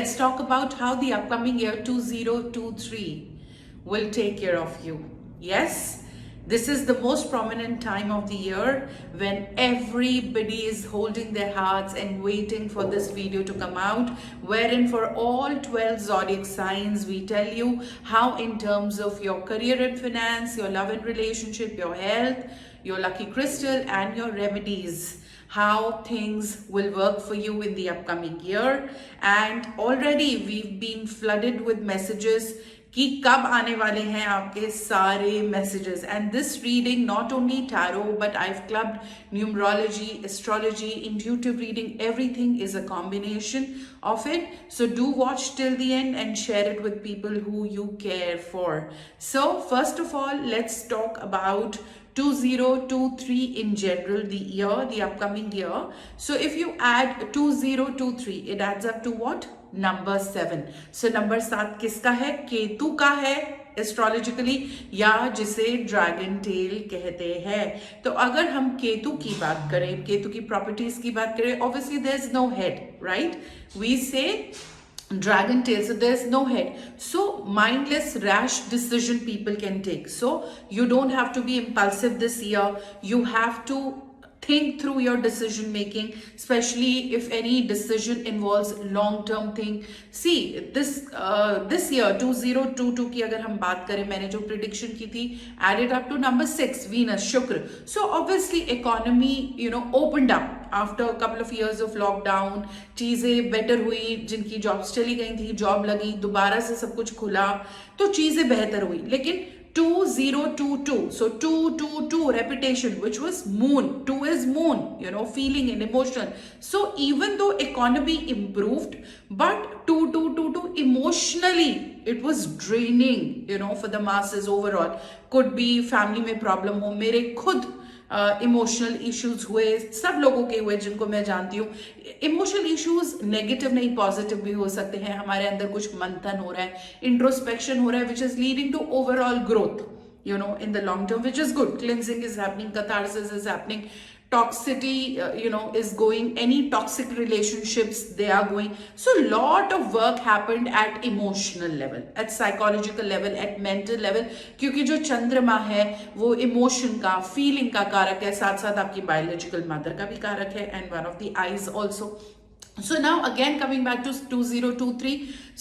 let's talk about how the upcoming year 2023 will take care of you. Yes, this is the most prominent time of the year when everybody is holding their hearts and waiting for this video to come out, wherein for all 12 zodiac signs we tell you how, in terms of your career and finance, your love and relationship, your health, your lucky crystal, and your remedies, how things will work for you in the upcoming year. And already we've been flooded with messages कि कब आने वाले हैं आपके सारे messages. And this reading, not only tarot, but I've clubbed numerology, astrology, intuitive reading, everything is a combination of it. So do watch till the end and share it with people who you care for. So first of all, let's talk about 2023 in general, the year, the upcoming year. So if you add 2023, it adds up to what? Number 7. So number 7 किसका है? केतु का है astrologically, या जिसे dragon tell कहते हैं. तो अगर हम केतु की बात करें, केतु की प्रॉपर्टीज की बात करें, obviously there is no head, right? We say dragon tail, so there's no head, so mindless rash decision people can take. So you don't have to be impulsive this year. You have to think through your decision making, especially if any decision involves long term thing. See, this year 2022 की अगर हम बात करें, मैंने जो prediction की थी, added up to number 6, Venus, Shukra. So obviously economy, opened up after a couple of years of lockdown. चीजें बेटर हुई, जिनकी जॉब्स चली गई थी जॉब लगी, दोबारा से सब कुछ खुला, तो चीजें बेहतर हुई. लेकिन 2022, so 222 repetition, which was moon. 2 is moon, feeling and emotional. So even though economy improved, but 2222 emotionally it was draining, for the masses overall. Could be family में problem हो, मेरे खुद इमोशनल इश्यूज हुए, सब लोगों के हुए जिनको मैं जानती हूँ. इमोशनल इश्यूज नेगेटिव नहीं, पॉजिटिव भी हो सकते हैं. हमारे अंदर कुछ मंथन हो रहा है, इंट्रोस्पेक्शन हो रहा है, which is leading to overall growth, in the long term, which is good. Cleansing is happening, catharsis is happening, toxicity is going, any toxic relationships, they are going. So lot of work happened at emotional level, at psychological level, at mental level, क्योंकि जो चंद्रमा है वो emotion का, feeling का कारक है, साथ साथ आपकी बायोलॉजिकल मदर का भी कारक है, and one of the eyes also. So now again coming back to 2023,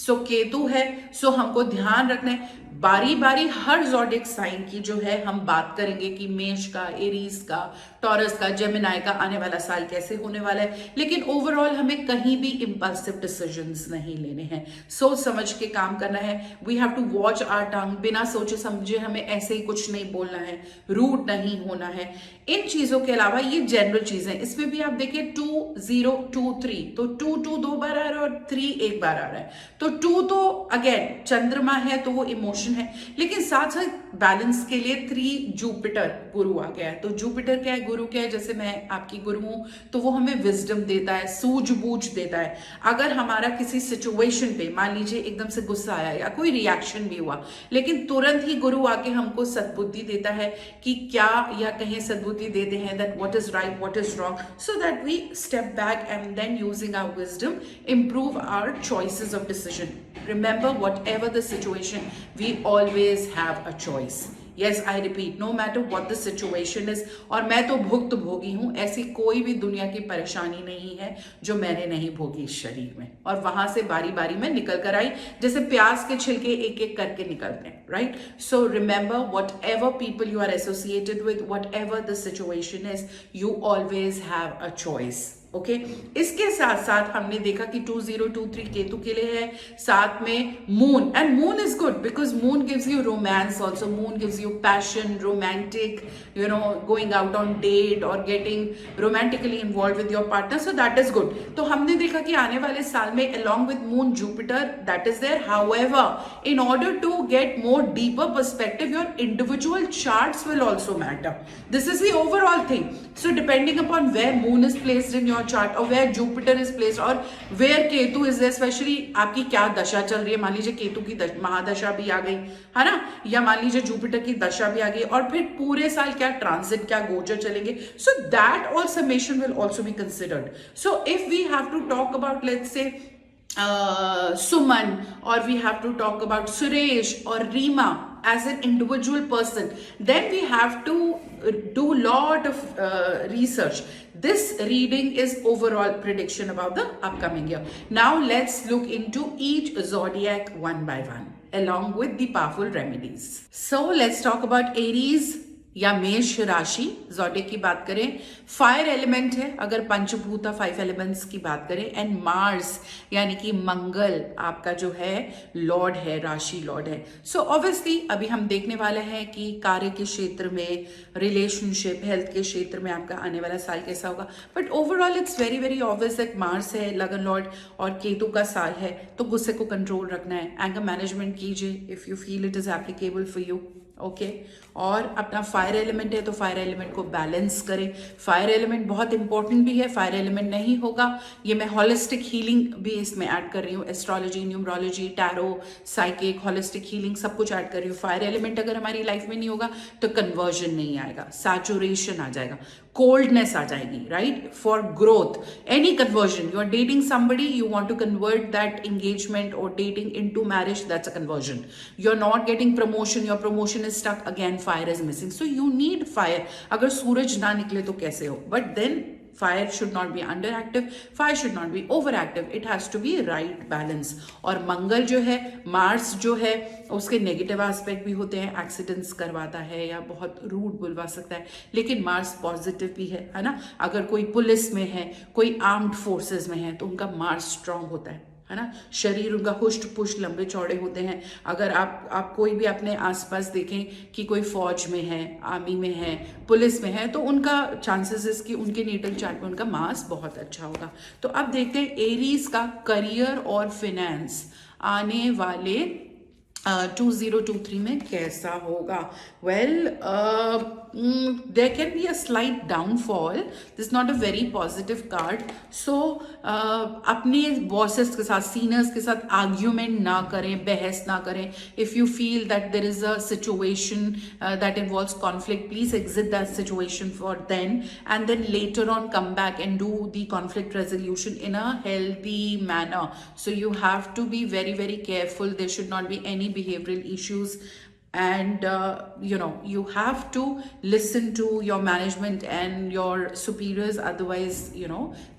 so Ketu है, so हमको ध्यान रखना है बारी बारी हर ज़ोडिएक साइन की जो है हम बात करेंगे कि मेष का, एरीज का, टॉरस का, जेमिनाई का आने वाला साल कैसे होने वाला है. लेकिन ओवरऑल हमें कहीं भी इम्पल्सिव डिसीजंस नहीं लेने हैं, सोच समझ के काम करना है. We have to watch our tongue, बिना सोचे समझे हमें ऐसे ही कुछ नहीं बोलना है, रूड नहीं होना है. इन चीजों के अलावा ये जनरल चीजें, इसमें भी आप देखिए 2023, तो 2 2 बार आ रहा है और 3 एक बार आ रहा है. तो 2 तो अगेन चंद्रमा है तो वो इमोशन है, लेकिन साथ साथ बैलेंस के लिए 3 जुपिटर गुरु आ गया है. तो जुपिटर क्या है? गुरु क्या है? जैसे मैं आपकी गुरु हूं तो वो हमें विजडम देता है, सूझबूझ देता है. अगर हमारा किसी सिचुएशन पे मान लीजिए एकदम से गुस्सा आया या कोई रिएक्शन भी हुआ, लेकिन तुरंत ही गुरु आके हमको सद्बुद्धि देता है कि क्या, या कहीं सद्बुद्धि देते हैं that what is right, what is wrong, so that we step back and then using our wisdom improve our choices of decision. Remember, whatever the situation, we always have a choice. Yes, I repeat, no matter what the situation is. और मैं तो भुक्त भोगी हूं, ऐसी कोई भी दुनिया की परेशानी नहीं है जो मैंने नहीं भोगी इस शरीर में, और वहां से बारी बारी में निकल कर आई, जैसे प्याज के छिलके एक एक करके निकलते हैं, right? So remember, whatever people you are associated with, whatever the situation is, you always have a choice. Okay इसके साथ साथ हमने देखा कि 2023 केतु के लिए है, साथ में moon, and moon is good because moon gives you romance also. Moon gives you passion, romantic, going out on date और getting romantically involved with your partner, so that is good. तो हमने देखा कि आने वाले साल में along with moon Jupiter that is there. However, in order to get more deeper perspective, your individual charts will also matter. This is the overall thing. So depending upon where moon is placed in your chart or where Jupiter is placed or where Ketu is there, especially आपकी क्या दशा चल रही है. मान लीजिए केतु की महादशा भी आ गई है ना, या मान लीजिए जुपिटर की दशा भी आ गई, और फिर पूरे साल क्या ट्रांजिट, क्या गोचर चलेंगे. So that all summation will also be considered. So if we have to talk about, let's say Suman, or we have to talk about Suresh or Rima as an individual person, then we have to do lot of research. This reading is overall prediction about the upcoming year. Now let's look into each zodiac one by one along with the powerful remedies. So let's talk about Aries या मेष राशि zodiac की बात करें, fire element है अगर पंचभूता 5 elements की बात करें, एंड मार्स यानी कि मंगल आपका जो है लॉर्ड है, राशि लॉर्ड है. सो ऑब्वियसली अभी हम देखने वाले हैं कि कार्य के क्षेत्र में, रिलेशनशिप, हेल्थ के क्षेत्र में आपका आने वाला साल कैसा होगा. But overall it's very very obvious that Mars है लगन लॉर्ड और केतु का साल है, तो गुस्से को कंट्रोल रखना है, एंगर मैनेजमेंट कीजिए if you feel it is applicable for you. Okay और अपना फायर एलिमेंट है तो फायर एलिमेंट को बैलेंस करें. फायर एलिमेंट बहुत इंपॉर्टेंट भी है. फायर एलिमेंट नहीं होगा, ये मैं होलिस्टिक हीलिंग भी इसमें ऐड कर रही हूँ, astrology, numerology, tarot, psychic, holistic healing सब कुछ ऐड कर रही हूँ. फायर एलिमेंट अगर हमारी लाइफ में नहीं होगा तो कन्वर्जन नहीं आएगा, सैचुरेशन आ जाएगा, कोल्डनेस आ जाएगी, right. For growth, any conversion, you are dating somebody, you want to convert that engagement or dating into marriage, that's a conversion. You're not getting promotion, your promotion is stuck, again fire is missing. So you need fire. अगर सूरज ना निकले तो कैसे हो. But then fire should not be underactive, fire should not be overactive, it has to be right balance. और मंगल जो है, Mars जो है, उसके नेगेटिव एस्पेक्ट भी होते हैं, एक्सीडेंट्स करवाता है या बहुत रूड बुलवा सकता है, लेकिन मार्स पॉजिटिव भी है ना. अगर कोई पुलिस में है, कोई आर्म्ड फोर्सेस में है तो उनका मार्स स्ट्रांग होता है ना. शरीर उनका हुष्ट पुष्ट लंबे चौड़े होते हैं. अगर आप कोई भी अपने आसपास देखें कि कोई फौज में है, आर्मी में है, पुलिस में है, तो उनका चांसेस है कि उनके नेटल चार्ट में उनका मास बहुत अच्छा होगा. तो अब देखते हैं एरीज का करियर और फाइनेंस आने वाले 2023 में कैसा होगा. Well there can be a slight downfall, this not a very positive card. So अपने बॉसेस के साथ, सीनियर्स के साथ आर्ग्यूमेंट ना करें, बहस ना करें. If you feel that there is a situation that involves conflict, please exit that situation for then and then later on come back and do the conflict resolution in a healthy manner. So you have to be very very careful. There should not be any behavioral issues, and you have to listen to your management and your superiors, otherwise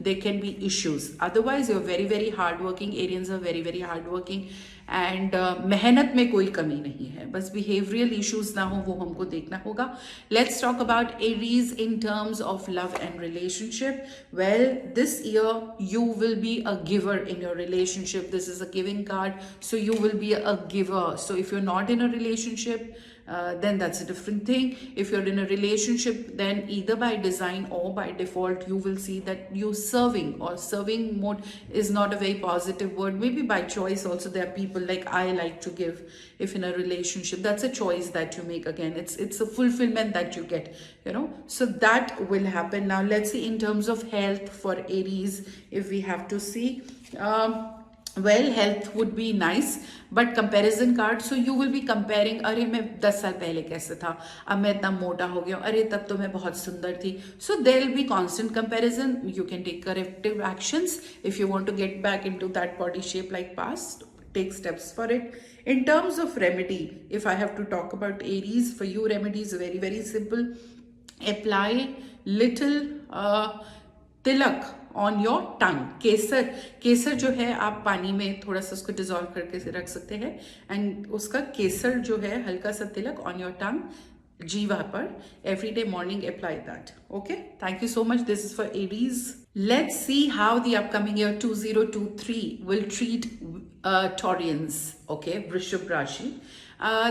there can be issues. Otherwise you're very very hardworking. Arians are very very hardworking and मेहनत में कोई कमी नहीं है, बस behavioural issues ना हो वो हमको देखना होगा. Let's talk about Aries in terms of love and relationship. Well this year you will be a giver in your relationship. This is a giving card, so you will be a giver. So if you're not in a relationship, then that's a different thing. If you're in a relationship, then either by design or by default you will see that you serving, or serving mode is not a very positive word. Maybe by choice also. There are people like, I like to give. If in a relationship, that's a choice that you make. Again, it's a fulfillment that you get, so that will happen. Now let's see in terms of health for Aries, if we have to see. Well, health would be nice, but comparison card, so you will be comparing, अरे मैं 10 साल पहले कैसे था, अब मैं इतना मोटा हो गया, अरे तब तो मैं बहुत सुंदर थी. So there will be constant comparison. You can take corrective actions if you want to get back into that body shape like past. Take steps for it. In terms of remedy, if I have to talk about Aries, for you remedy is very very simple. Apply little tilak on your tongue. केसर जो है आप पानी में थोड़ा सा उसको dissolve करके रख सकते हैं, एंड उसका केसर जो है हल्का सा तिलक ऑन योर टंग जीवा पर every day morning apply that. Okay, thank you so much. This is for Aries. Let's see how the upcoming year 2023 will treat Taurians. Okay, Vrishab Rashi.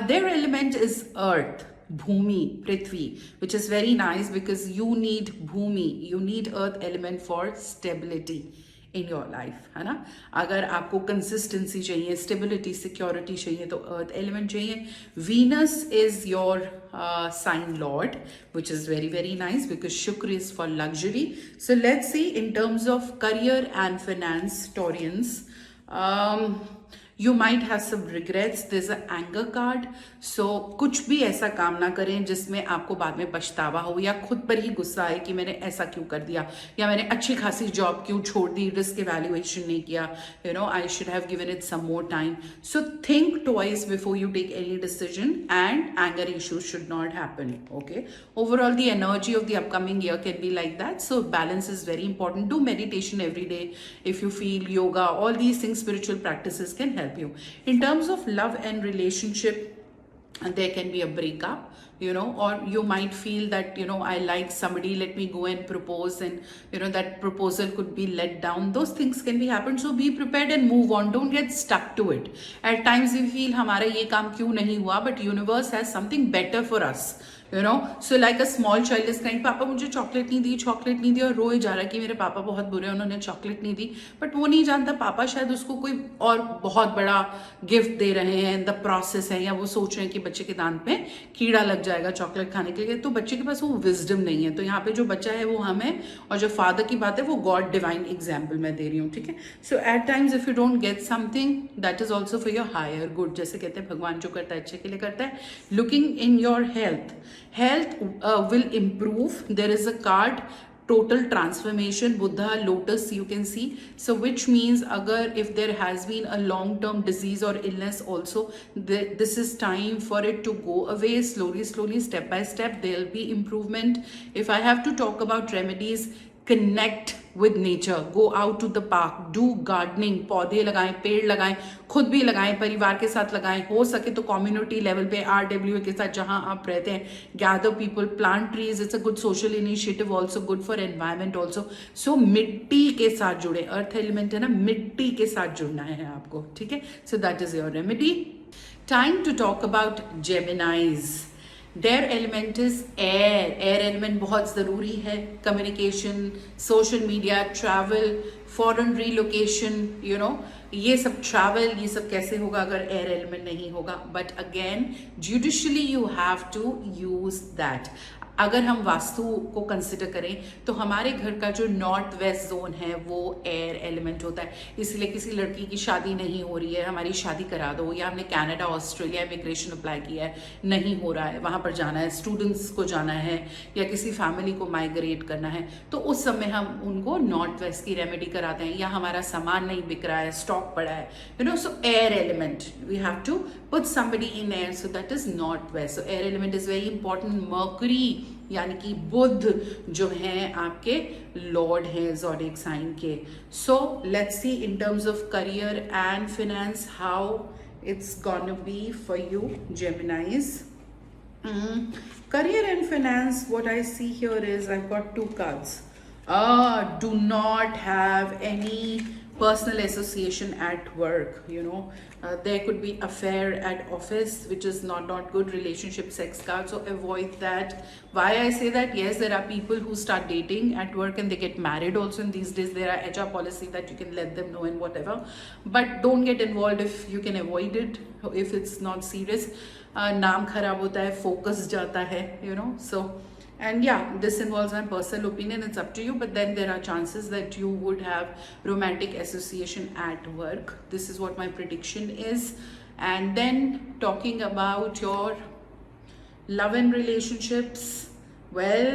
Their element is earth, Bhumi, Prithvi, which is very nice because you need Bhumi, you need earth element for stability in your life, है ना. अगर आपको consistency चाहिए, stability, security चाहिए तो earth element चाहिए. Venus is your sign lord, which is very very nice because Shukra is for luxury. So let's see in terms of career and finance, Taurians. You might have some regrets. There's an anger card. So कुछ भी ऐसा काम ना करें जिसमें आपको बाद में पछतावा हो या खुद पर ही गुस्सा आए कि मैंने ऐसा क्यों कर दिया या मैंने अच्छी खासी जॉब क्यों छोड़ दी, रिस्क इवैल्यूएशन नहीं किया, you know I should have given it some more time. So think twice before you take any decision, and anger issues should not happen. Okay, overall the energy of the upcoming year can be like that, so balance is very important. Do meditation every day if you feel. Yoga, all these things, spiritual practices can help you. In terms of love and relationship, there can be a breakup, you know, or you might feel that, you know, I like somebody, let me go and propose, and you know that proposal could be let down. Those things can be happen, so be prepared and move on. Don't get stuck to it. At times we feel हमारा ये काम क्यों नहीं हुआ, but universe has something better for us, you know. So like a small child is crying, पापा मुझे chocolate नहीं दी, chocolate नहीं दी, और रोए जा रहा है कि मेरे पापा बहुत बुरे हैं, उन्होंने चॉकलेट नहीं दी. बट वो नहीं जानता पापा शायद उसको कोई और बहुत बड़ा गिफ्ट दे रहे हैं, द प्रोसेस है, या वो सोच रहे हैं कि बच्चे के दांत पे कीड़ा लग जाएगा चॉकलेट खाने के लिए, तो बच्चे के पास वो विजडम नहीं है. तो यहाँ पे जो बच्चा है वो हम है, और जो फादर की बात है वो गॉड डिवाइन एग्जाम्पल मैं दे रही हूँ, ठीक है. So at times if you don't get something, that is also for your higher good. जैसे कहते हैं भगवान जो करता है अच्छे के लिए करता है. Looking in your health will improve. There is a card, total transformation, Buddha lotus, you can see. So which means agar if there has been a long term disease or illness also, this is time for it to go away slowly, step by step. There'll be improvement. If I have to talk about remedies, connect with nature, go out to the park, do gardening, पौधे लगाएं, पेड़ लगाएं, खुद भी लगाएं, परिवार के साथ लगाएं, हो सके तो कम्युनिटी लेवल पे RWA के साथ जहां आप रहते हैं, gather people, plant trees. It's a good social initiative, also good for environment also. So मिट्टी के साथ जुड़े, अर्थ एलिमेंट है ना, मिट्टी के साथ जुड़ना है आपको, ठीक है. So that is your remedy. Time to talk about Geminis. Their element is air. Air element बहुत ज़रूरी है. Communication, social media, travel, foreign relocation, you know, ये सब travel, ये सब कैसे होगा अगर air element नहीं होगा. But again, judicially you have to use that. अगर हम वास्तु को कंसिडर करें तो हमारे घर का जो नॉर्थ वेस्ट जोन है वो एयर एलिमेंट होता है. इसलिए किसी लड़की की शादी नहीं हो रही है, हमारी शादी करा दो, या हमने कनाडा ऑस्ट्रेलिया इमिग्रेशन अप्लाई किया है, नहीं हो रहा है, वहाँ पर जाना है, स्टूडेंट्स को जाना है, या किसी फैमिली को माइग्रेट करना है, तो उस समय हम उनको नॉर्थ वेस्ट की रेमेडी कराते हैं. या हमारा सामान नहीं बिक रहा है, स्टॉक पड़ा है, you know. So air element we have to put somebody in air, so that is north west. So air element is very important. Mercury यानी कि बुध जो हैं आपके लॉर्ड हैं ज़ोडिएक साइन के. So let's see in terms of career and finance how it's gonna be for you जेमिनाइज. Career and finance, what I see here is I've got two cards. Do not have any personal association at work, you know. There could be affair at office, which is not good. Relationship, sex card, so avoid that. Why I say that? Yes, there are people who start dating at work and they get married also. In these days there are HR policy that you can let them know and whatever, but don't get involved if you can avoid it, if it's not serious. नाम खराब होता है, focus जाता है, you know. So and yeah, this involves my personal opinion, it's up to you, but then there are chances that you would have romantic association at work. This is what my prediction is. And then talking about your love and relationships, well,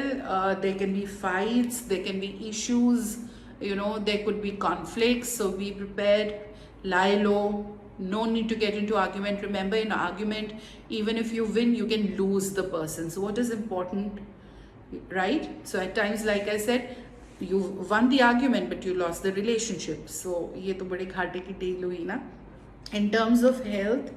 there can be fights, there can be issues, you know, there could be conflicts, so be prepared. Lie low. No need to get into argument. Remember, in argument, even if you win, you can lose the person. So what is important, right? So at times, like I said, you won the argument, but you lost the relationship. So ये तो बड़े घाटे की deal हुई ना. In terms of health,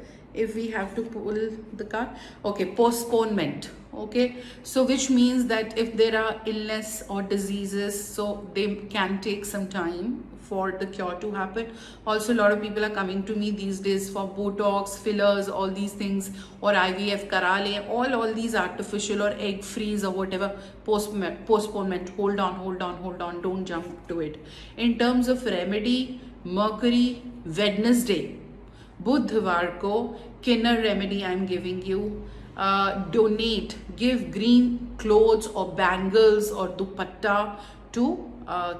if we have to pull the card, okay, postponement. Okay, so which means that if there are illness or diseases, so they can take some time for the cure to happen. Also, a lot of people are coming to me these days for Botox, fillers, all these things, or IVF kara le, all these artificial or egg freeze or whatever. Postponement. Hold on. Don't jump to it. In terms of remedy, Mercury, Wednesday, बुधवार को किन्नर remedy I am giving you. donate, give green clothes or bangles or dupatta to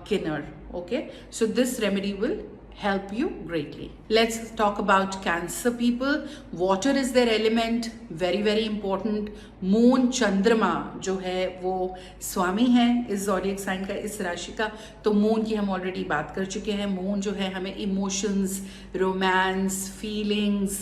Kinnar. Okay, so this remedy will help you greatly. Let's talk about Cancer people. Water is their element, very very important. Moon चंद्रमा जो है वो स्वामी है इस zodiac sign का, इस राशि का. तो मून की हम ऑलरेडी बात कर चुके हैं. मून जो है हमें इमोशंस, रोमांस, फीलिंग्स,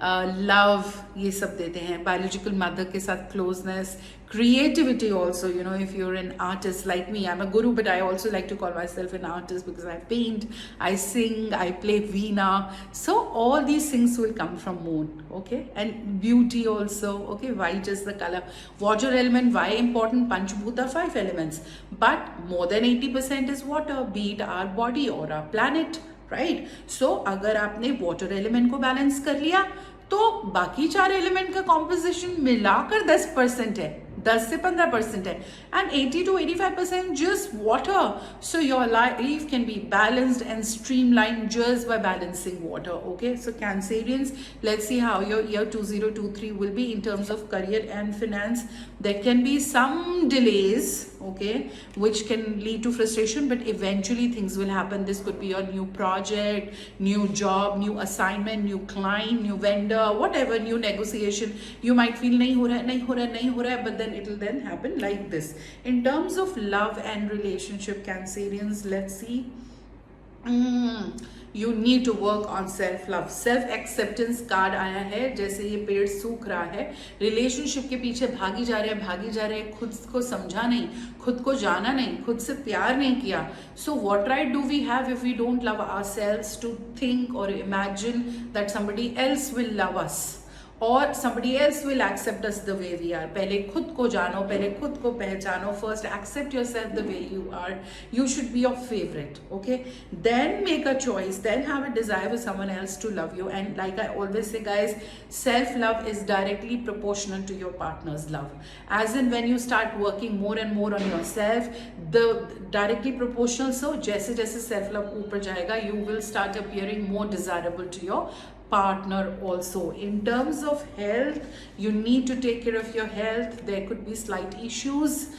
लव ये सब देते हैं. बायोलॉजिकल मदर के साथ closeness, creativity also, you know, if you're an artist like me, I'm a guru, but I also like to call myself an artist because I paint, I sing, I play veena. So all these things will come from moon, okay? And beauty also, okay? White is the color. Water element, why important? Panchbhuta, 5 elements, but more than 80% is water, be it our body or our planet, right? So अगर आपने water element को balance कर लिया तो बाकी 4 element का composition मिलाकर 10% है, 10 से 15% है, and 80 to 85% just water. So your life can be balanced and streamlined just by balancing water. Okay, so Cancerians, let's see how your year 2023 will be in terms of career and finance. There can be some delays, okay, which can lead to frustration, but eventually things will happen. This could be a new project, new job, new assignment, new client, new vendor, whatever, new negotiation. You might feel nahi ho raha hai, but then it will then happen like this. In terms of love and relationship, Cancerians, let's see. You need to work on self love. Self acceptance card आया है, जैसे ये पेड़ सूख रहा है, relationship के पीछे भागी जा रहे हैं, खुद को समझा नहीं, खुद को जाना नहीं, खुद से प्यार नहीं किया. So what right do we have if we don't love ourselves to think or imagine that somebody else will love us or somebody else will accept us the way we are? पहले खुद को जानो, पहले खुद को पहचानो. First accept yourself the way you are. You should be your favorite, okay? Then make a choice, then have a desire for someone else to love you. And like I always say, guys, self love is directly proportional to your partner's love. As in when you start working more and more on yourself, the directly proportional. So जैसे जैसे self love ऊपर जाएगा, you will start appearing more desirable to your partner also. In terms of health, you need to take care of your health. There could be slight issues,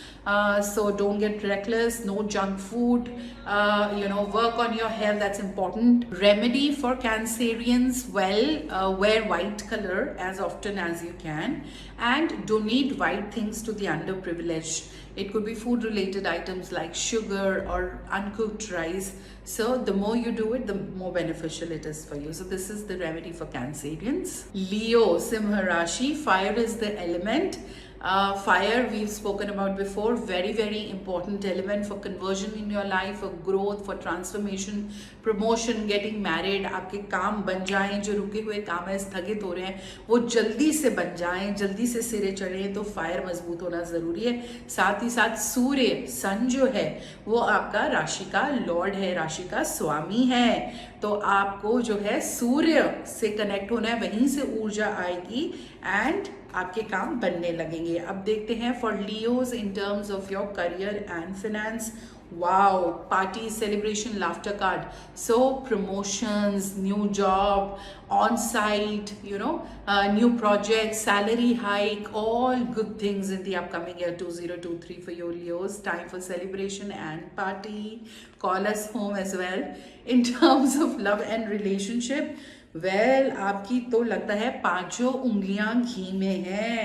so don't get reckless. No junk food, work on your health, that's important. Remedy for Cancerians, well, wear white color as often as you can and donate white things to the underprivileged. It could be food related items like sugar or uncooked rice. So the more you do it, the more beneficial it is for you. So this is the remedy for Cancerians. Leo, Simha Rashi, fire is the element. Fire we've spoken about before, very very important element for conversion in your life, for growth, for transformation, promotion, getting married. आपके काम बन जाएं, जो रुके हुए काम है, स्थगित हो रहे हैं, वो जल्दी से बन जाएं, जल्दी से सिरे चढ़े. तो फायर मजबूत होना जरूरी है. साथ ही साथ सूर्य, सन जो है वो आपका राशि का लॉर्ड है, राशि का स्वामी है. तो आपको जो है सूर्य से कनेक्ट होना है, वहीं से ऊर्जा आएगी एंड आपके काम बनने लगेंगे. अब देखते हैं for Leos in terms of your career and finance. Wow, party, celebration, laughter card. So promotions, new job, on-site, new project, salary hike, all good things in the upcoming year 2023 for your Leos. Time for celebration and party. Call us home as well. In terms of love and relationship, well, आपकी तो लगता है 5 उंगलियां घी में हैं.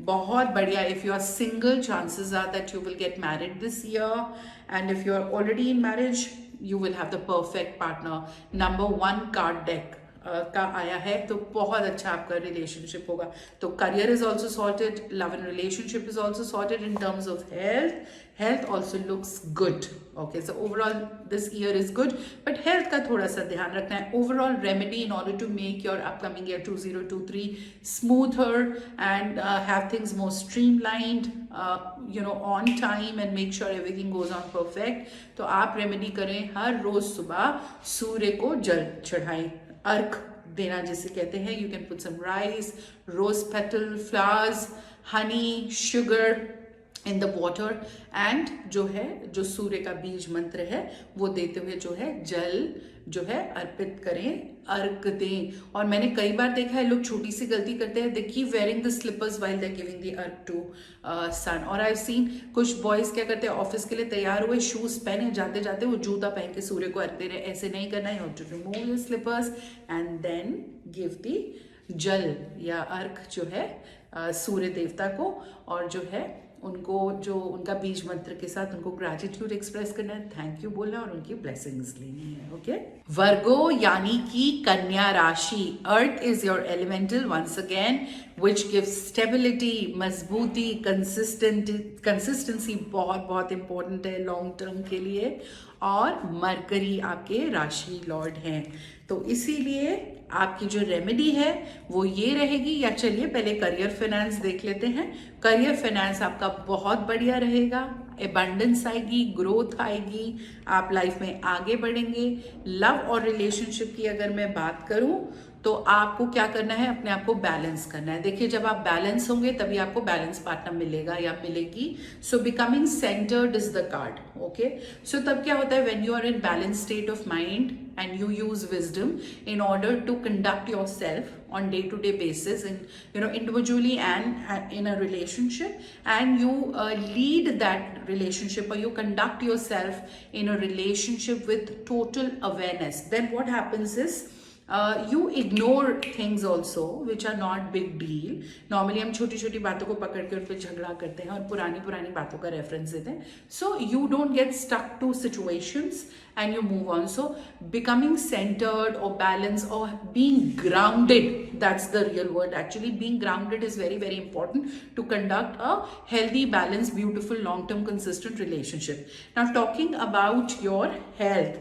बहुत बढ़िया. If you are single, chances are that you will get married this year, and if you are already in marriage, you will have the perfect partner. Number 1 card deck का आया है, तो बहुत अच्छा आपका रिलेशनशिप होगा. तो career is also sorted, love and relationship is also sorted. In terms of health also looks good. Okay, so overall this year is good, but health का थोड़ा सा ध्यान रखना है. Overall remedy in order to make your upcoming year 2023 smoother and have things more streamlined, on time, and make sure everything goes on perfect. तो आप remedy करें, हर रोज सुबह सूर्य को जल चढ़ाएं, अर्घ देना जिसे कहते हैं. You can put some rice, rose petal, flowers, honey, sugar in the water, and जो सूर्य का बीज मंत्र है वो देते हुए जो है जल जो है अर्पित करें, अर्घ दें। और मैंने कई बार देखा है लोग छोटी सी गलती करते हैं, they keep wearing the slippers while they giving the अर्घ टू सन। और आई हैव सीन कुछ बॉयज क्या करते हैं, ऑफिस के लिए तैयार हुए, शूज पहने, जाते जाते वो जूता पहन के सूर्य को अर्घ दे रहे। ऐसे नहीं करना है, you have to remove your slippers and then give the जल या अर्घ जो है सूर्य देवता को, और जो है उनको जो उनका बीज मंत्र के साथ उनको ग्रेटिट्यूड एक्सप्रेस करना है, थैंक यू बोलना है और उनकी ब्लेसिंग्स लेनी है। ओके, वर्गो यानी कि कन्या राशि, earth is your elemental once again which gives stability, मजबूती, कंसिस्टेंसी बहुत बहुत इंपॉर्टेंट है लॉन्ग टर्म के लिए। और मरकरी आपके राशि लॉर्ड हैं, तो इसीलिए आपकी जो रेमेडी है वो ये रहेगी। या चलिए पहले करियर फाइनेंस देख लेते हैं। करियर फाइनेंस आपका बहुत बढ़िया रहेगा, एबंडेंस आएगी, ग्रोथ आएगी, आप लाइफ में आगे बढ़ेंगे। लव और रिलेशनशिप की अगर मैं बात करूं तो आपको क्या करना है, अपने आप को बैलेंस करना है। देखिए जब आप बैलेंस होंगे तभी आपको बैलेंस पार्टनर मिलेगा या मिलेगी। So becoming centred is the card. Okay, so तब क्या होता है, when you are in balance state of mind and you use wisdom in order to conduct yourself on day-to-day basis, in individually and in a relationship, and you lead that relationship, or you conduct yourself in a relationship with total awareness. Then what happens is you ignore things also which are not big deal. Normally हम छोटी छोटी बातों को पकड़ के उन पर झगड़ा करते हैं और पुरानी पुरानी बातों का रेफरेंस देते हैं. So you don't get stuck to situations and you move on. So becoming centered or balanced or being grounded, that's the real word actually. Being grounded is very very important to conduct a healthy, balanced, beautiful, long-term, consistent relationship. Now talking about your health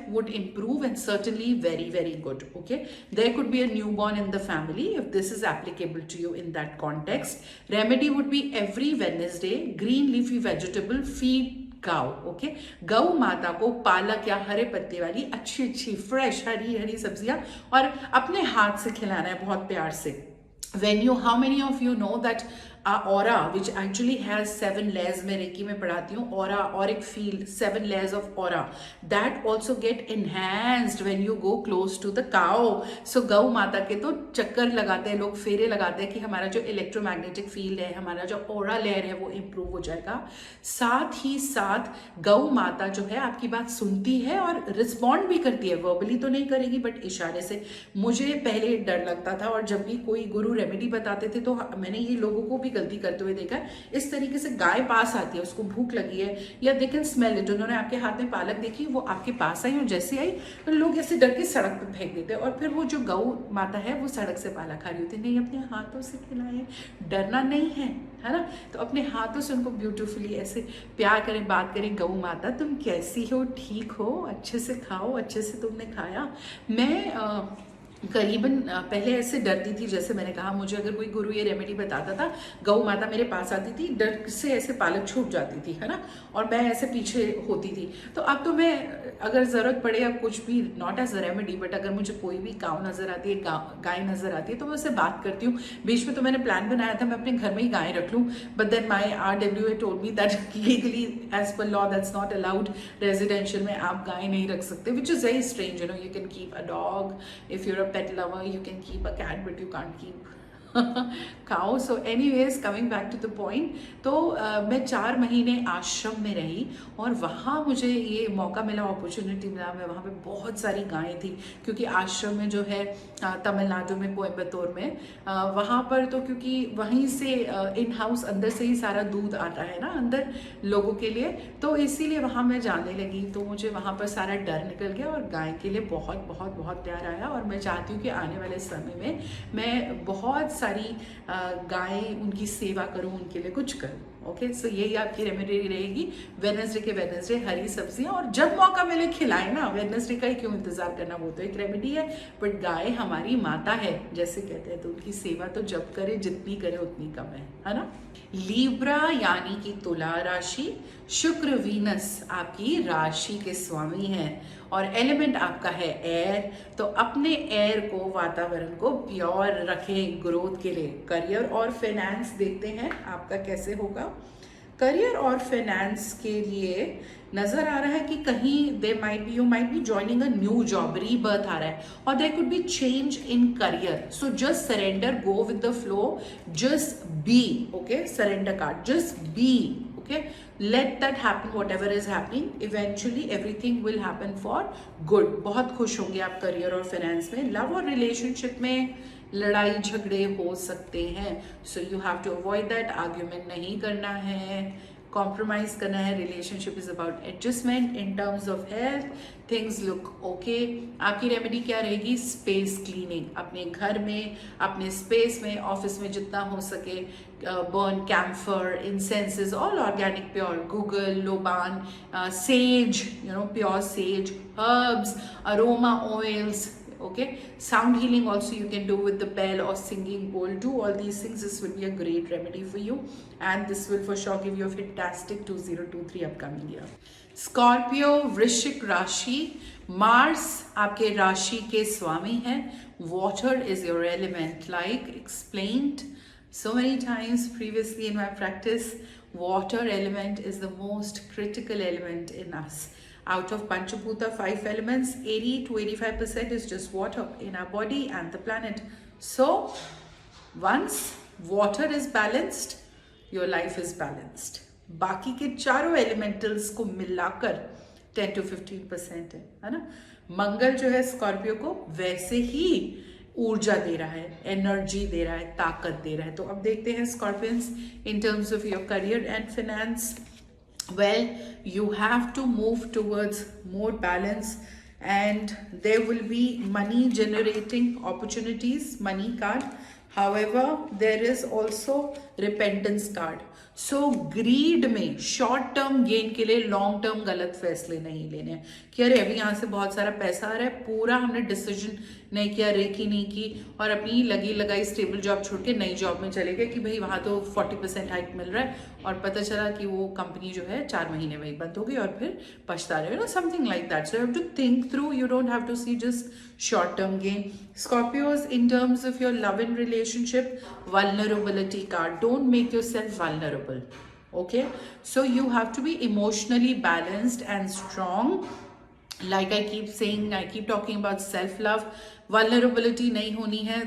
would improve and certainly very very good. Okay, there could be a newborn in the family if this is applicable to you in that context. Remedy would be every Wednesday green leafy vegetable feed Gao. Okay, गौ माता को पालक या हरे पत्ते वाली अच्छी अच्छी fresh Hari Hari सब्जियां और अपने हाथ से खिलाना है बहुत प्यार से. How many of you know that aura, which actually has 7 layers, मैं रेकी में पढ़ाती हूँ, aura, auric field, 7 layers of aura, that also get enhanced when you go close to the cow. So गौ माता के तो चक्कर लगाते हैं लोग, फेरे लगाते हैं कि हमारा जो इलेक्ट्रोमैग्नेटिक फील्ड है, हमारा जो aura layer है वो इम्प्रूव हो जाएगा. साथ ही साथ गौ माता जो है आपकी बात सुनती है और रिस्पॉन्ड भी करती है. वर्बली तो नहीं करेगी बट इशारे से. मुझे पहले डर लगता था और जब भी कोई गुरु रेमेडी बताते थे तो मैंने ये लोगों को भी गलती करते हुए देखा है. इस तरीके से गाय पास आती है, उसको भूख लगी है या दे कैन स्मेल इट, उन्होंने आपके हाथ में पालक देखी, वो आपके पास आई और जैसे आई तो लोग ऐसे डर के सड़क पे फेंक देते हैं और फिर वो जो गौ माता है वो सड़क से पालक खा रही होती है. नहीं, अपने हाथों से खिलाएं, डरना नहीं है ना. तो अपने हाथों से उनको ब्यूटीफुली ऐसे प्यार करें, बात करें, गौ माता तुम कैसी हो, ठीक हो, अच्छे से खाओ, अच्छे से तुमने खाया. मैं करीबन पहले ऐसे डरती थी, जैसे मैंने कहा मुझे अगर कोई गुरु ये रेमेडी बताता था, गौ माता मेरे पास आती थी, डर से ऐसे पालक छूट जाती थी, है ना, और मैं ऐसे पीछे होती थी. तो अब तो मैं अगर ज़रूरत पड़े या कुछ भी, not as a remedy but अगर मुझे कोई भी काऊ नज़र आती है, गाय नज़र आती है तो मैं उससे बात करती हूँ. बीच में तो मैंने प्लान बनाया था मैं अपने घर में ही गाय रख लूँ, but then my RWA told me that legally as per law that's not allowed. Residential में आप गाय नहीं रख सकते, which is very strange. You can keep a dog if you're pet lover, you can keep a cat but you can't keep cow. So anyways, coming back to the point, तो मैं 4 महीने आश्रम में रही और वहाँ मुझे ये मौका मिला, अपॉर्चुनिटी मिला. मैं वहाँ पे बहुत सारी गायें थी क्योंकि आश्रम में जो है तमिलनाडु में, कोयम्बतूर में, वहाँ पर तो क्योंकि वहीं से इन हाउस अंदर से ही सारा दूध आता है ना अंदर लोगों के लिए, तो इसीलिए वहाँ मैं जाने लगी. तो मुझे वहाँ पर सारा डर निकल गया और गाय के लिए बहुत बहुत बहुत प्यार आया. और मैं चाहती हूँ कि आने वाले समय में मैं बहुत सारी गायें, उनकी सेवा करूं, उनके लिए कुछ करूं. ओके, सो यही आपकी रेमेडी रहेगी. वेडनेसडे हरी सब्जियां और जब मौका मिले खिलाएं ना. वेडनेसडे का ही क्यों इंतजार करना, वो तो एक रेमेडी है बट गाय हमारी माता है जैसे कहते हैं, तो उनकी सेवा तो जब करे, जितनी करे उतनी कम है ना. लीब्रा यानी कि तुला राशि, शुक्र वीनस आपकी राशि के स्वामी हैं और एलिमेंट आपका है एयर. तो अपने एयर को, वातावरण को प्योर रखें ग्रोथ के लिए. करियर और फाइनेंस देखते हैं आपका कैसे होगा. करियर और फाइनेंस के लिए नजर आ रहा है कि कहीं you might be joining a new job, rebirth आ रहा है, और there could be change in career. So just surrender, go with the flow, just be. Okay, surrender card, just be. Okay, let that happen, whatever is happening, eventually everything will happen for good. बहुत खुश होंगे आप career और finance में. Love और relationship में लड़ाई झगड़े हो सकते हैं, so you have to avoid that. Argument नहीं करना है, कॉम्प्रोमाइज करना है. Relationship is about adjustment. In terms of health, things look okay. आपकी रेमेडी क्या रहेगी? Space cleaning. अपने घर में, अपने स्पेस में, ऑफिस में जितना हो सके, burn camphor, incenses, all organic, pure, Google, Loban, sage, pure sage, herbs, aroma oils. Okay, sound healing also you can do with the bell or singing bowl. Do all these things. This will be a great remedy for you, and this will for sure give you a fantastic 2023 upcoming year. Scorpio, वृश्चिक राशि. Mars आपके राशि के स्वामी हैं. Water is your element, like explained so many times previously in my practice. Water element is the most critical element in us. Out of Panchabhuta 5 elements, 80 to 85% is just water in our body and the planet. So once water is balanced, your life is balanced. बाकी के चारों elementals को मिलाकर 10 to 15% है ना. मंगल जो है Scorpio को वैसे ही ऊर्जा दे रहा है, एनर्जी दे रहा है, ताकत दे रहा है. तो अब देखते हैं Scorpions in terms of your career and finance. Well, you have to move towards more balance and there will be money generating opportunities, money card. However, there is also repentance card. So greed में short term gain के लिए long term गलत फैसले नहीं लेने. कि अरे अभी यहाँ से बहुत सारा पैसा आ रहा है, पूरा हमने डिसीजन नहीं किया, रेकी नहीं की, और अपनी लगी लगाई स्टेबल जॉब छोड़ के नई जॉब में चले गए कि भाई वहाँ तो 40% हाइक मिल रहा है, और पता चला कि वो कंपनी जो है 4 महीने में ही बंद हो गई और फिर पछता रहे हो, something like that. So you have to think through. You don't have to see just short term gain. Scorpios, in terms of your love and relationship, vulnerability card. Don't make yourself vulnerable. Okay, so you have to be emotionally balanced and strong. Like I keep saying, I keep talking about self love. Vulnerability नहीं होनी है.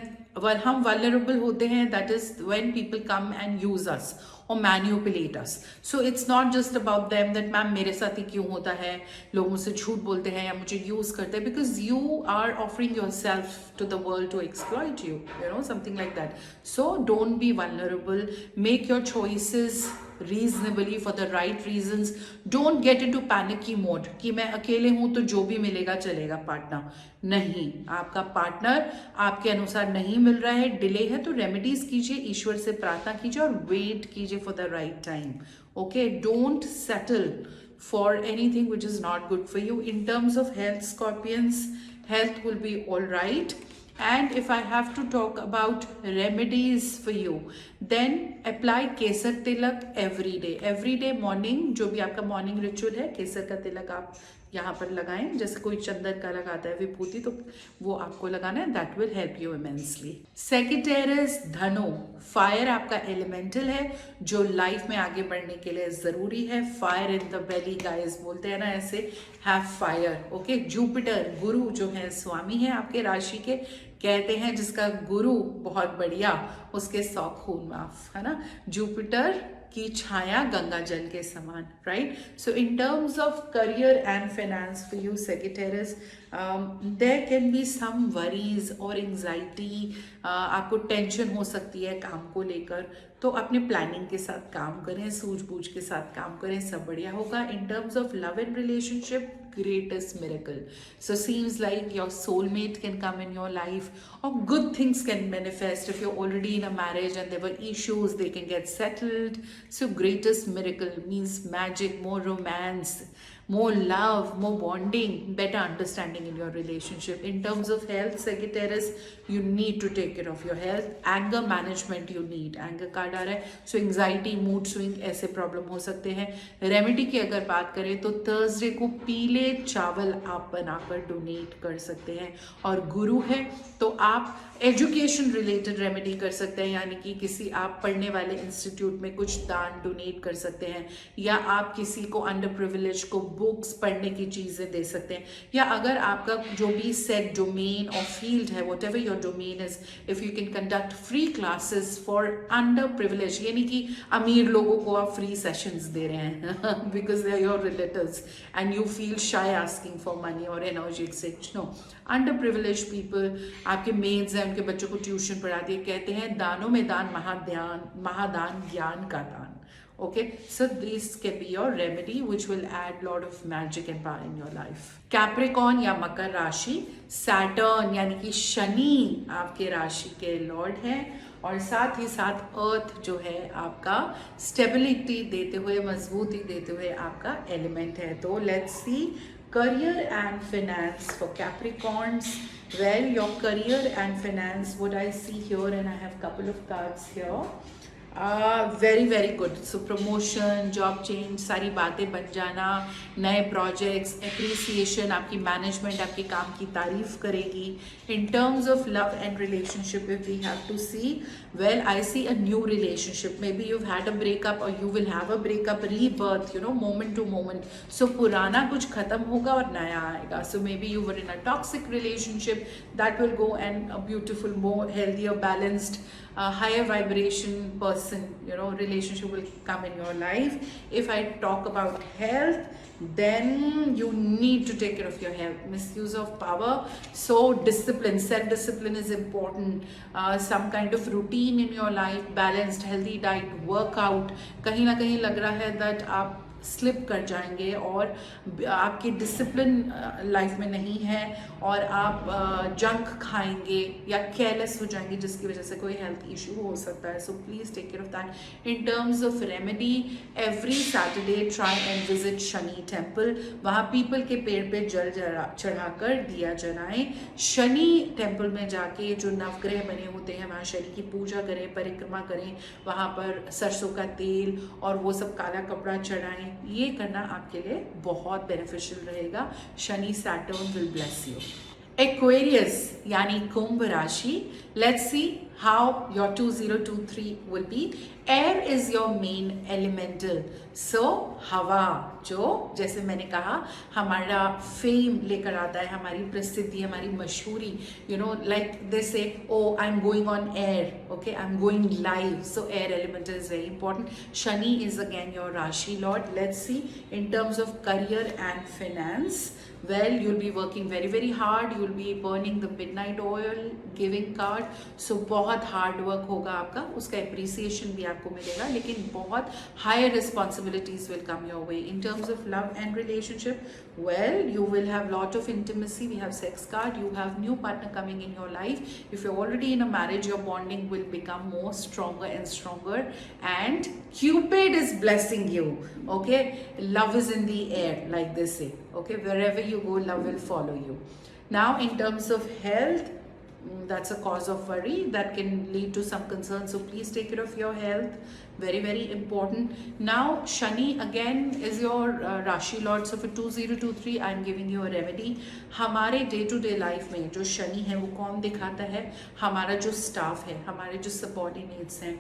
हम vulnerable होते हैं, that is when people come and use us or manipulate us. So it's not just about them that ma'am मेरे साथ ही क्यों होता है, लोग मुझसे झूठ बोलते हैं या मुझे यूज करते हैं, because you are offering yourself to the world to exploit you, something like that. So don't be vulnerable. Make your choices reasonably for the right reasons. Don't get into panicky mode कि मैं अकेले हूं तो जो भी मिलेगा चलेगा partner. नहीं, आपका पार्टनर आपके अनुसार नहीं मिल रहा है, डिले है, तो रेमेडीज कीजिए, ईश्वर से प्रार्थना कीजिए और वेट कीजिए for the right time. Okay, don't settle for anything which is not good for you. In terms of health, Scorpions, health will be all right. And if I have to talk about remedies for you, then apply Kesar Tilak every day morning. जो भी आपका morning ritual है, केसर का तिलक आप यहाँ पर लगाएं. जैसे कोई चंदन का लगाता है विभूति, तो वो आपको लगाना है. That will help you immensely. Sagittarius, धनु, फायर आपका एलिमेंटल है जो लाइफ में आगे बढ़ने के लिए जरूरी है. Fire in the belly guys बोलते हैं ना, ऐसे हैव फायर. ओके, जुपिटर, गुरु जो है स्वामी है आपके राशि के, कहते हैं जिसका गुरु बहुत बढ़िया उसके 100 खून माफ, है ना. जुपिटर की छाया गंगा जल के समान, right. So in terms of career and finance for you Sagittarius, there can be some worries और एंजाइटी. आपको टेंशन हो सकती है काम को लेकर, तो अपने प्लानिंग के साथ काम करें, सूझबूझ के साथ काम करें, सब बढ़िया होगा. इन terms of love and relationship, greatest miracle. So seems like your soulmate can come in your life, or good things can manifest. If you're already in a marriage and there were issues, they can get settled. So greatest miracle means magic, more romance, more love, more bonding, better understanding in your relationship. In terms of health, Sagittarius, you need to take care of your health. Anger management you need. Anger card आ रहा है, so anxiety, mood swing ऐसे problem हो सकते हैं. Remedy की अगर बात करें तो थर्सडे को पीले चावल आप बनाकर डोनेट कर सकते हैं. और गुरु है तो आप एजुकेशन रिलेटेड रेमेडी कर सकते हैं, यानी कि किसी आप पढ़ने वाले इंस्टीट्यूट में कुछ दान डोनेट कर सकते हैं, या आप किसी को अंडर प्रिविलेज को बुक्स पढ़ने की चीज़ें दे सकते हैं. या अगर आपका जो भी सेट डोमेन और फील्ड है, what ever your domain is, if you can conduct free classes for under privilege, यानी कि अमीर लोगों को आप फ्री सेशंस दे रहे हैं because they are your relatives and you feel shy asking for money और energy exchange. No, under privilege people, आपके मेड्स हैं, उनके बच्चों को ट्यूशन पढ़ाती है, कहते हैं दानों में दान महादान ज्ञान का दान. Okay, so this can be your remedy which will add lot of magic and power in your life. Capricorn या मकर राशि, Saturn यानी कि शनि आपके राशि के लॉर्ड हैं, और साथ ही साथ अर्थ जो है आपका स्टेबिलिटी देते हुए, मजबूती देते हुए आपका एलिमेंट है. तो let's see career and finance for Capricorns. Well, your career and finance, what I see here, and I have couple of cards here, very very good. So promotion, job change, सारी बातें बन जाना, नए projects, appreciation, आपकी management आपके काम की तारीफ करेगी. In terms of love and relationship if we have to see, well I see a new relationship. Maybe you had a breakup और you will have a breakup, rebirth, you know, moment to moment. So पुराना कुछ खत्म होगा और नया आएगा. So maybe you were in a toxic relationship, that will go, and a beautiful, more healthier, balanced, higher vibration person, you know, relationship will come in your life. If I talk about health, then you need to take care of your health. Misuse of power, so discipline, self discipline is important. Some kind of routine in your life, balanced healthy diet, workout. कहीं ना कहीं लग रहा है that आप slip कर जाएंगे और आपकी डिसिप्लिन लाइफ में नहीं है, और आप जंक खाएंगे या केयरलेस हो जाएंगे, जिसकी वजह से कोई हेल्थ इशू हो सकता है. So please take care of that. In terms of remedy, every Saturday try and visit Shani temple. वहाँ पीपल के पेड़ पे जल चढ़ाकर दिया जलाएं. शनि टेम्पल में जाके जो नवग्रह बने होते हैं वहाँ शनि की पूजा करें, परिक्रमा करें, वहाँ पर सरसों का तेल और वो सब काला कपड़ा चढ़ाएं. ये करना आपके लिए बहुत बेनिफिशियल रहेगा. Shani, Saturn will bless you. Aquarius यानी कुंभ राशि, let's see how your 2023 will be. Air is your main elemental, so हवा, जो जैसे मैंने कहा हमारा फेम लेकर आता है, हमारी प्रसिद्धि, हमारी मशहूरी, you know, like they say, oh I'm going on air, okay, I'm going live, so air elemental is very important. Shani is again your Rashi Lord. Let's see in terms of career and finance. Well, you'll be working very very hard, you'll be burning the midnight oil, giving card, so बहुत hard work होगा आपका, उसका appreciation भी आपको मिलेगा, लेकिन बहुत higher responsibilities will come your way. In terms of love and relationship, well, you will have lot of intimacy. We have sex card, you have new partner coming in your life. If you're already in a marriage, your bonding will become more stronger and stronger, and Cupid is blessing you. Okay, love is in the air, like they say. Okay, wherever you go, love will follow you. Now in terms of health, that's a cause of worry that can lead to some concern, so please take care of your health, very very important. Now Shani again is your Rashi Lord, so for 2023 I am giving you a remedy. हमारे day to day life में जो शनि है वो कौन दिखाता है? हमारा जो स्टाफ है, हमारे जो सबॉर्डिनेट्स हैं.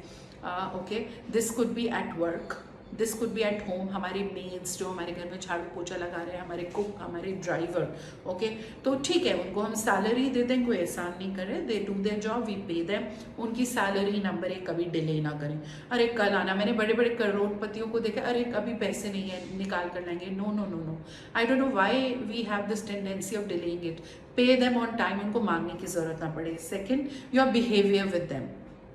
Okay, this could be at work, this could be at home, हमारे मेड्स जो हमारे घर में झाड़ू पोछा लगा रहे हैं, हमारे कुक, हमारे ड्राइवर. ओके, तो ठीक है, उनको हम सैलरी देते हैं, कोई एहसान नहीं करे, they do their job, we pay them. उनकी सैलरी नंबर एक कभी डिले ना करें. अरे कल आना, मैंने बड़े बड़े करोड़पतियों को देखा, अरे अभी पैसे नहीं है, निकाल कर लाएंगे. No no no no, I don't know why we have this tendency of delaying it. Pay them on time, उनको मांगने की जरूरत ना पड़े. Second, your behaviour with them,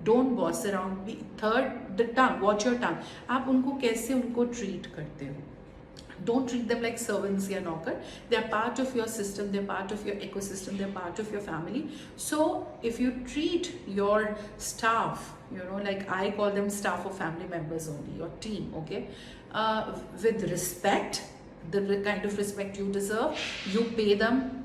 don't boss around. Third, the tongue, watch your tongue. आप उनको कैसे उनको ट्रीट करते हो. Don't treat them like servants या नौकर. They are part of your system, they are part of your ecosystem, they are part of your family. So if you treat your staff, you know, like I call them staff or family members only, your team, okay, with respect, the kind of respect you deserve. You pay them,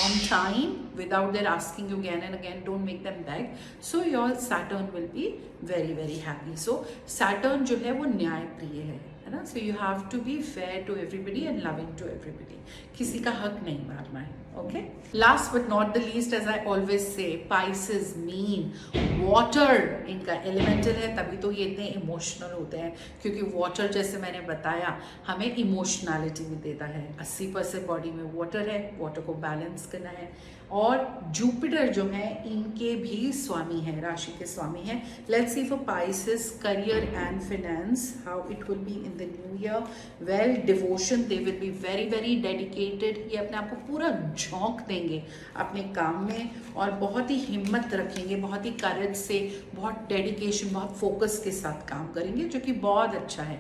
on time without their asking you again and again. Don't make them beg. So your Saturn will be very very happy. So Saturn जो है वो न्याय प्रिय है ना. So you have to be fair to everybody and loving to everybody. किसी का हक नहीं मारना है. Okay. Last but not the least, as I always say, Pisces mean water इनका elemental है, तभी तो ये इतने इमोशनल होते हैं, क्योंकि वाटर जैसे मैंने बताया हमें इमोशनैलिटी भी देता है. 80% बॉडी में वाटर है, वाटर को बैलेंस करना है. और जुपिटर जो है इनके भी स्वामी है, राशि के स्वामी है. Let's see for Pisces career and finance how it will be in the new year. Well, devotion, they will be very very dedicated. ये अपने आप को पूरा झोंक देंगे अपने काम में और बहुत ही हिम्मत रखेंगे, बहुत ही करेज से, बहुत डेडिकेशन, बहुत फोकस के साथ काम करेंगे, जो कि बहुत अच्छा है.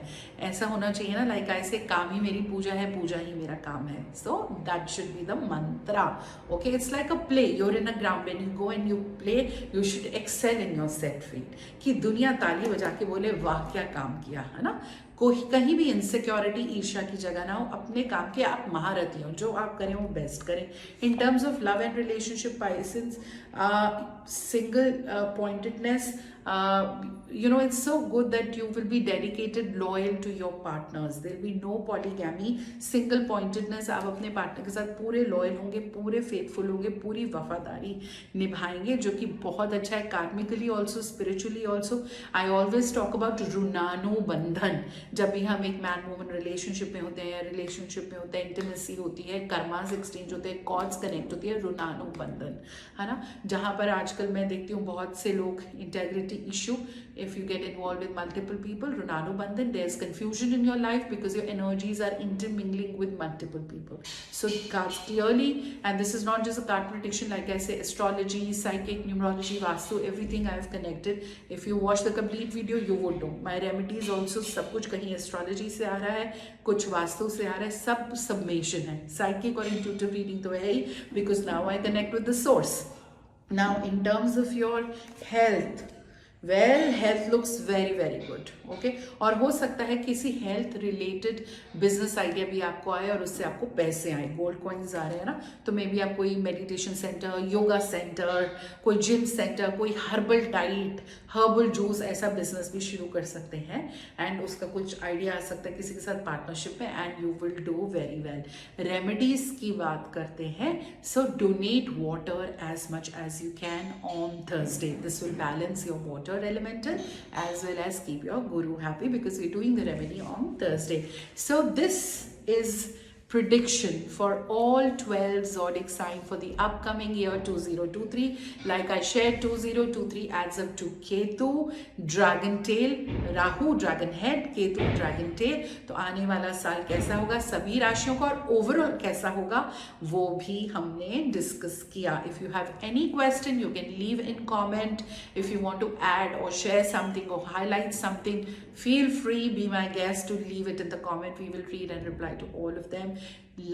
ऐसा होना चाहिए ना, लाइक ऐसे काम ही मेरी पूजा है, पूजा ही मेरा काम है. So that should be the Mantra. Okay, it's like a play. You're in a ground, when you go and you play, you should excel in your set field. कि दुनिया ताली बजा के बोले वाह क्या काम किया, है ना. कोई कहीं भी इनसिक्योरिटी, ईर्ष्या की जगह ना हो. अपने काम के आप महारथी हो, जो आप करें वो बेस्ट करें. इन terms of love and relationship, Pisces, single pointedness, it's so good that you will be dedicated, loyal to your partners. There will be no polygamy. Single pointedness, आप अपने पार्टनर के साथ पूरे लॉयल होंगे, पूरे फेथफुल होंगे, पूरी वफादारी निभाएंगे, जो कि बहुत अच्छा है. Karmically also, spiritually also. I always talk about ऋणानुबंधन. जब भी हम एक मैन वुमन रिलेशनशिप में होते हैं, रिलेशनशिप में होते हैं, इंटीमेसी होती है, कर्मास एक्सचेंज होते हैं, कॉर्ड्स कनेक्ट होती है, ऋणानुबंधन, है ना. जहाँ पर आजकल मैं देखती हूँ बहुत से लोग, integrity issue, if you get involved with multiple people, Runanubandhan, there's confusion in your life because your energies are intermingling with multiple people. So cards clearly, and this is not just a card prediction, like I say, astrology, psychic, numerology, vastu, everything I have connected. If you watch the complete video, you would know. My remedies also, सब कुछ कहीं astrology से आ रहा है, कुछ वास्तु से आ रहा है, सब submission है. Psychic और intuitive reading तो है ही, because now I connect with the source. Now in terms of your health, well, health looks very very good. Okay, और हो सकता है किसी हेल्थ रिलेटेड बिजनेस आइडिया भी आपको आए और उससे आपको पैसे आए. गोल्ड कॉइन्स आ रहे हैं ना, तो मे बी आप कोई मेडिटेशन सेंटर, योगा सेंटर, कोई जिम सेंटर, कोई हर्बल डाइट, हर्बल जूस, ऐसा बिजनेस भी शुरू कर सकते हैं. एंड उसका कुछ आइडिया आ सकता है किसी के साथ पार्टनरशिप में, and you will do very well. Remedies की बात करते हैं. So donate water as much as you can on Thursday. This will balance your water elemental as well as keep your guru happy, because we're doing the remedy on Thursday. So this is prediction for all 12 zodiac sign for the upcoming year 2023. Like I shared, 2023 adds up to Ketu, dragon tail, Rahu, dragon head, Ketu, dragon tail. तो आने वाला साल कैसा होगा सभी राशियों का, और ओवरऑल कैसा होगा वो भी हमने डिस्कस किया. If you have any question, you can leave in comment. If you want to add or share something or highlight something, feel free, be my guest to leave it in the comment. We will read and reply to all of them.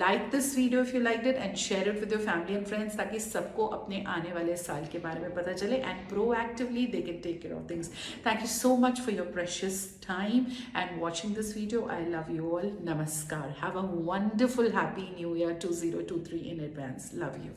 Like this video if you liked it, and share it with your family and friends, ताकि सबको अपने आने वाले साल के बारे में पता चले, and proactively they can take care of things. Thank you so much for your precious time and watching this video. I love you all. Namaskar. Have a wonderful happy new year 2023 in advance. Love you.